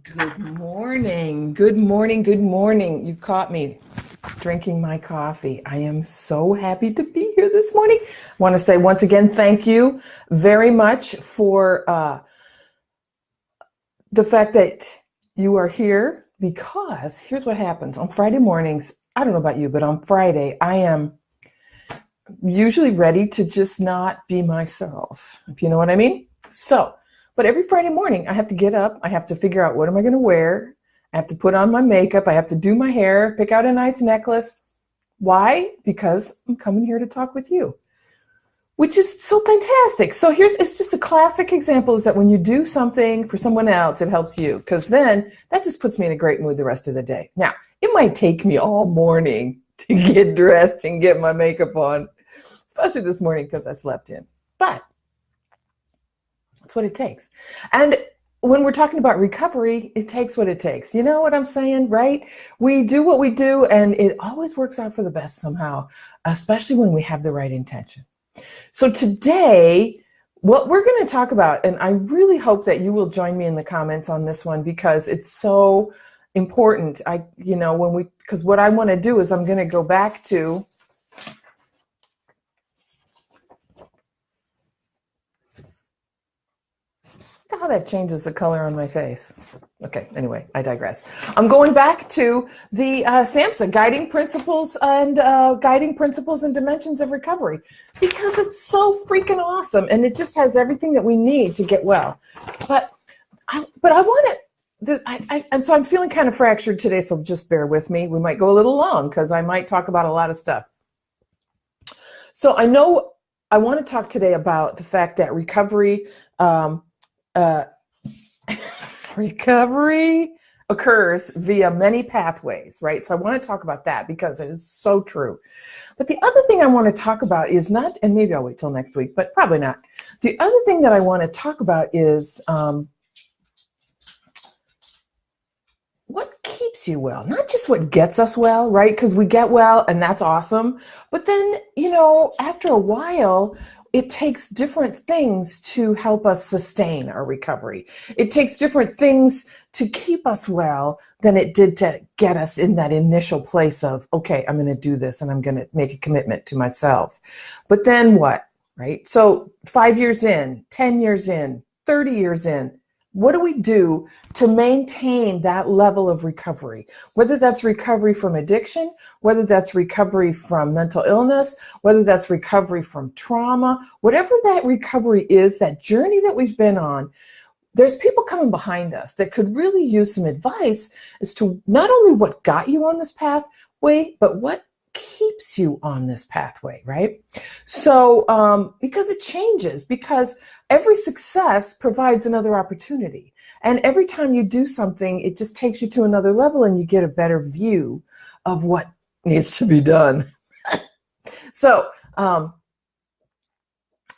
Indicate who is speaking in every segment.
Speaker 1: Good morning. Good morning. Good morning. You caught me drinking my coffee. I am so happy to be here this morning. I want to say once again, thank you very much for the fact that you are here, because here's what happens on Friday mornings. I don't know about you, but on Friday, I am usually ready to just not be myself, if you know what I mean. But every Friday morning, I have to get up. I have to figure out what am I going to wear. I have to put on my makeup. I have to do my hair, pick out a nice necklace. Why? Because I'm coming here to talk with you, which is so fantastic. So it's just a classic example is that when you do something for someone else, it helps you, because then that just puts me in a great mood the rest of the day. Now, it might take me all morning to get dressed and get my makeup on, especially this morning because I slept in. But that's what it takes. And when we're talking about recovery, it takes what it takes. You know what I'm saying, right? We do what we do, and it always works out for the best somehow, especially when we have the right intention. So today, what we're going to talk about, and I really hope that you will join me in the comments on this one, because it's so important. Because what I want to do is I'm going to go back to how that changes the color on my face. Okay, anyway, I digress. I'm going back to the SAMHSA, Guiding Principles and Dimensions of Recovery, because it's so freaking awesome, and it just has everything that we need to get well. But I want to, and so I'm feeling kind of fractured today, so just bear with me. We might go a little long because I might talk about a lot of stuff. So I know I want to talk today about the fact that recovery occurs via many pathways, right? So I want to talk about that because it is so true. But the other thing I want to talk about is not, and maybe I'll wait till next week, but probably not. The other thing that I want to talk about is what keeps you well, not just what gets us well, right? Because we get well and that's awesome. But then, after a while, it takes different things to help us sustain our recovery. It takes different things to keep us well than it did to get us in that initial place of, okay, I'm going to do this and I'm going to make a commitment to myself. But then what, right? So 5 years in, 10 years in, 30 years in, what do we do to maintain that level of recovery? Whether that's recovery from addiction, whether that's recovery from mental illness, whether that's recovery from trauma, whatever that recovery is, that journey that we've been on, there's people coming behind us that could really use some advice as to not only what got you on this pathway, but what keeps you on this pathway, right? So, because it changes, because every success provides another opportunity. And every time you do something, it just takes you to another level and you get a better view of what needs to be done. So, I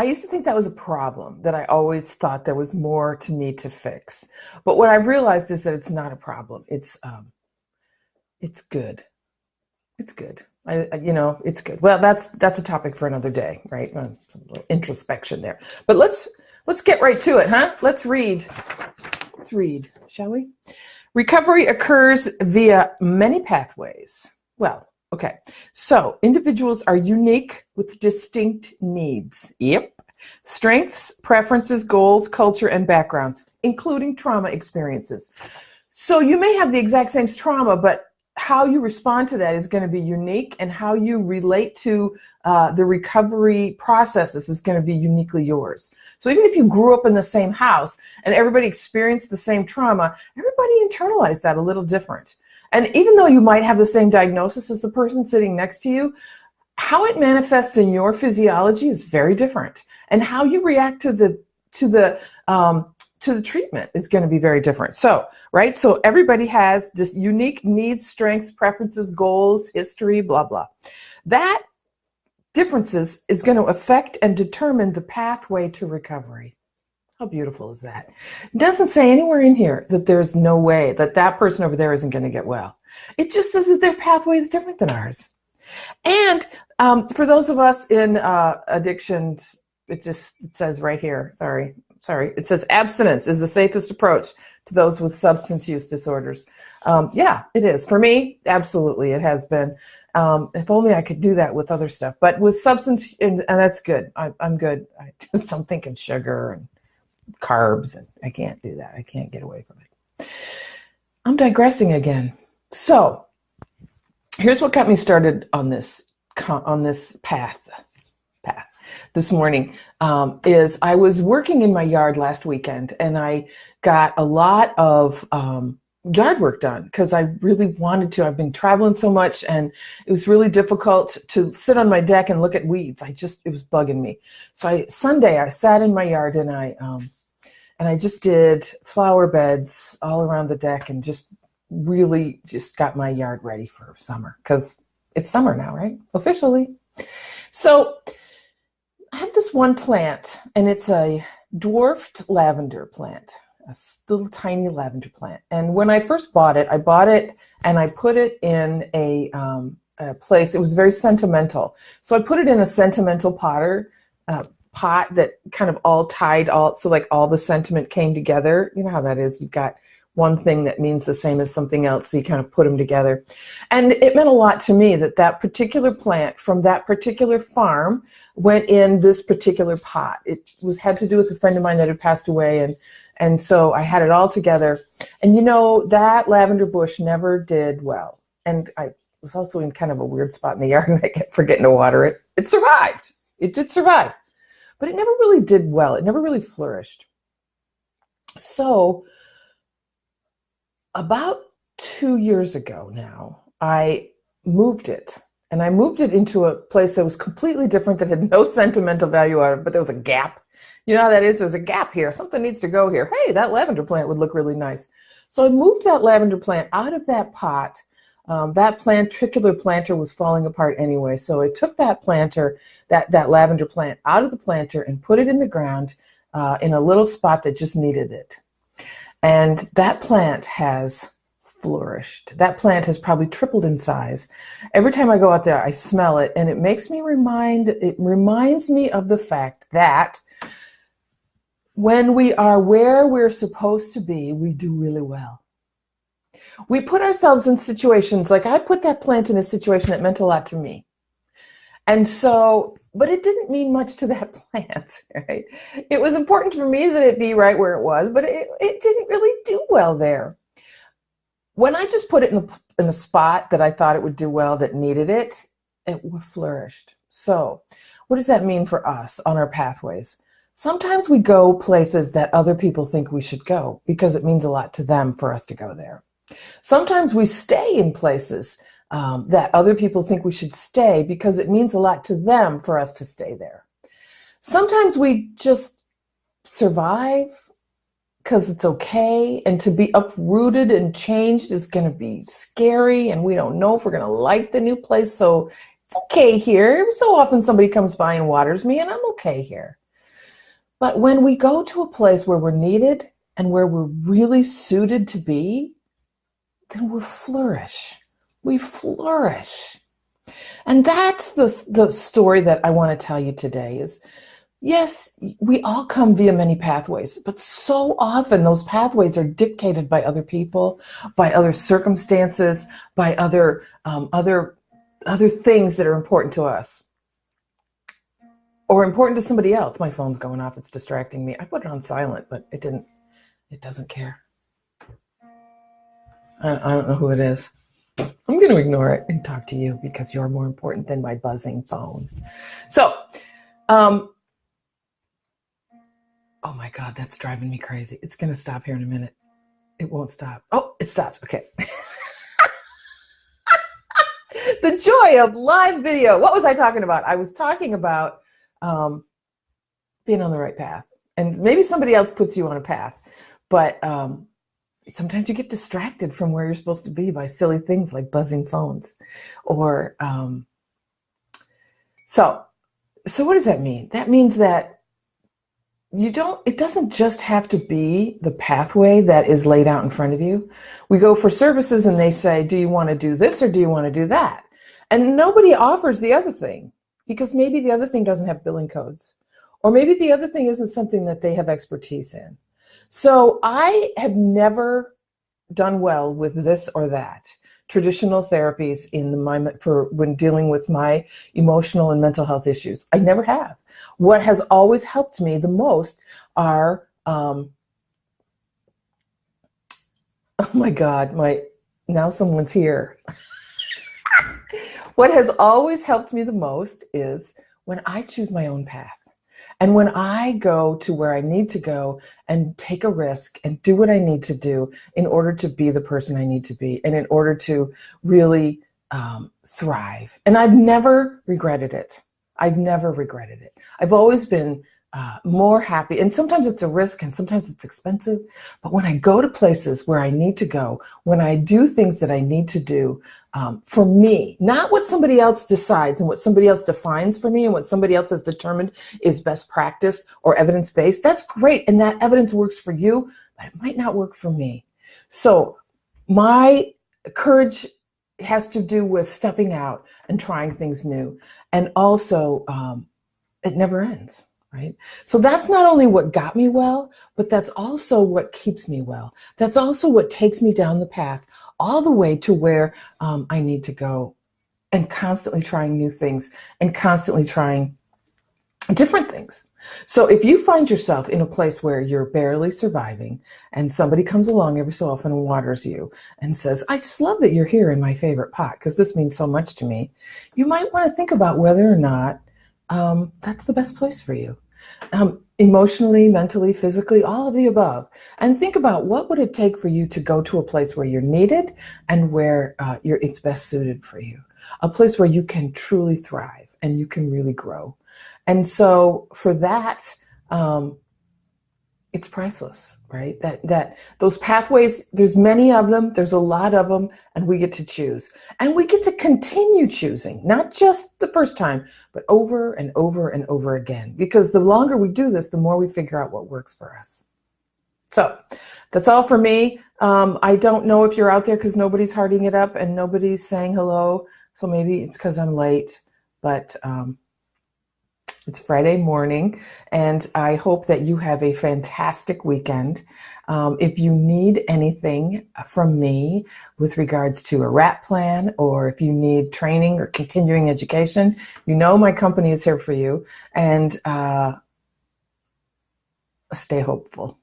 Speaker 1: used to think that was a problem, that I always thought there was more to me to fix. But what I realized is that it's not a problem. It's good. It's good. It's good. Well, that's a topic for another day, right? Some little introspection there. But let's get right to it, huh? Let's read, shall we? Recovery occurs via many pathways. Well, okay. So individuals are unique with distinct needs. Yep. Strengths, preferences, goals, culture, and backgrounds, including trauma experiences. So you may have the exact same trauma, but how you respond to that is going to be unique, and how you relate to the recovery processes is going to be uniquely yours. So even if you grew up in the same house and everybody experienced the same trauma, everybody internalized that a little different. And even though you might have the same diagnosis as the person sitting next to you, how it manifests in your physiology is very different. And how you react to the treatment is going to be very different. So, right? So everybody has this unique needs, strengths, preferences, goals, history, blah, blah. That differences is going to affect and determine the pathway to recovery. How beautiful is that? It doesn't say anywhere in here that there's no way that that person over there isn't going to get well. It just says that their pathway is different than ours. And for those of us in addictions, it says right here, sorry, sorry, it says abstinence is the safest approach to those with substance use disorders. Yeah, it is. For me, absolutely, it has been. If only I could do that with other stuff. But with substance, and that's good. I'm good. I'm thinking sugar and carbs, and I can't do that. I can't get away from it. I'm digressing again. So here's what got me started on this path this morning. Is I was working in my yard last weekend, and I got a lot of yard work done because I really wanted to. I've been traveling so much, and it was really difficult to sit on my deck and look at weeds. It was bugging me. So Sunday I sat in my yard, and I just did flower beds all around the deck, and just really just got my yard ready for summer, because it's summer now, right? Officially. So I have this one plant, and it's a dwarfed lavender plant, a little tiny lavender plant. And when I first bought it and I put it in a place. It was very sentimental. So I put it in a sentimental pot that kind of so like all the sentiment came together. You know how that is. You've got one thing that means the same as something else, so you kind of put them together. And it meant a lot to me that particular plant from that particular farm went in this particular pot. It had to do with a friend of mine that had passed away, and so I had it all together. And that lavender bush never did well. And I was also in kind of a weird spot in the yard, and I kept forgetting to water it. It survived. It did survive. But it never really did well. It never really flourished. So about 2 years ago now, I moved it. And I moved it into a place that was completely different, that had no sentimental value on it, but there was a gap. You know how that is? There's a gap here. Something needs to go here. Hey, that lavender plant would look really nice. So I moved that lavender plant out of that pot. That particular planter was falling apart anyway. So I took that planter, that lavender plant, out of the planter and put it in the ground in a little spot that just needed it. And that plant has flourished. That plant has probably tripled in size. Every time I go out there, I smell it, and it reminds me of the fact that when we are where we're supposed to be, we do really well. We put ourselves in situations, like I put that plant in a situation that meant a lot to me. And so, but it didn't mean much to that plant, right? It was important for me that it be right where it was, but it didn't really do well there. When I just put it in a spot that I thought it would do well, that needed it, it flourished. So what does that mean for us on our pathways? Sometimes we go places that other people think we should go because it means a lot to them for us to go there. Sometimes we stay in places that other people think we should stay because it means a lot to them for us to stay there. Sometimes we just survive because it's okay, and to be uprooted and changed is going to be scary, and we don't know if we're going to like the new place, so it's okay here. So often somebody comes by and waters me, and I'm okay here. But when we go to a place where we're needed and where we're really suited to be, then we flourish. We flourish. And that's the story that I want to tell you today is, yes, we all come via many pathways, but so often those pathways are dictated by other people, by other circumstances, by other things that are important to us or important to somebody else. My phone's going off. It's distracting me. I put it on silent, but it doesn't care. I don't know who it is. I'm going to ignore it and talk to you because you're more important than my buzzing phone. So, oh my God, that's driving me crazy. It's going to stop here in a minute. It won't stop. Oh, it stops. Okay. The joy of live video. What was I talking about? I was talking about being on the right path. And maybe somebody else puts you on a path. But sometimes you get distracted from where you're supposed to be by silly things like buzzing phones. Or so what does that mean? That means that it doesn't just have to be the pathway that is laid out in front of you. We go for services and they say, do you want to do this or do you want to do that? And nobody offers the other thing because maybe the other thing doesn't have billing codes, Or maybe the other thing isn't something that they have expertise in. So I have never done well with this or that traditional therapies for when dealing with my emotional and mental health issues. I never have. What has always helped me the most are oh my God, now someone's here. What has always helped me the most is when I choose my own path. And when I go to where I need to go and take a risk and do what I need to do in order to be the person I need to be and in order to really thrive. And I've never regretted it. I've never regretted it. I've always been more happy. And sometimes it's a risk and sometimes it's expensive. But when I go to places where I need to go, when I do things that I need to do for me, not what somebody else decides and what somebody else defines for me and what somebody else has determined is best practice or evidence-based, that's great. And that evidence works for you, but it might not work for me. So my courage has to do with stepping out and trying things new. And also, it never ends. Right? So that's not only what got me well, but that's also what keeps me well. That's also what takes me down the path all the way to where I need to go, and constantly trying new things and constantly trying different things. So if you find yourself in a place where you're barely surviving and somebody comes along every so often and waters you and says, I just love that you're here in my favorite pot because this means so much to me, you might want to think about whether or not that's the best place for you. Emotionally, mentally, physically, all of the above. And think about what would it take for you to go to a place where you're needed and where it's best suited for you. A place where you can truly thrive and you can really grow. And so for that, it's priceless, right? That those pathways, there's many of them, there's a lot of them, and we get to choose. And we get to continue choosing, not just the first time, but over and over and over again. Because the longer we do this, the more we figure out what works for us. So that's all for me. I don't know if you're out there because nobody's hearting it up and nobody's saying hello. So maybe it's because I'm late, but it's Friday morning, and I hope that you have a fantastic weekend. If you need anything from me with regards to a wrap plan, or if you need training or continuing education, you know my company is here for you. And stay hopeful.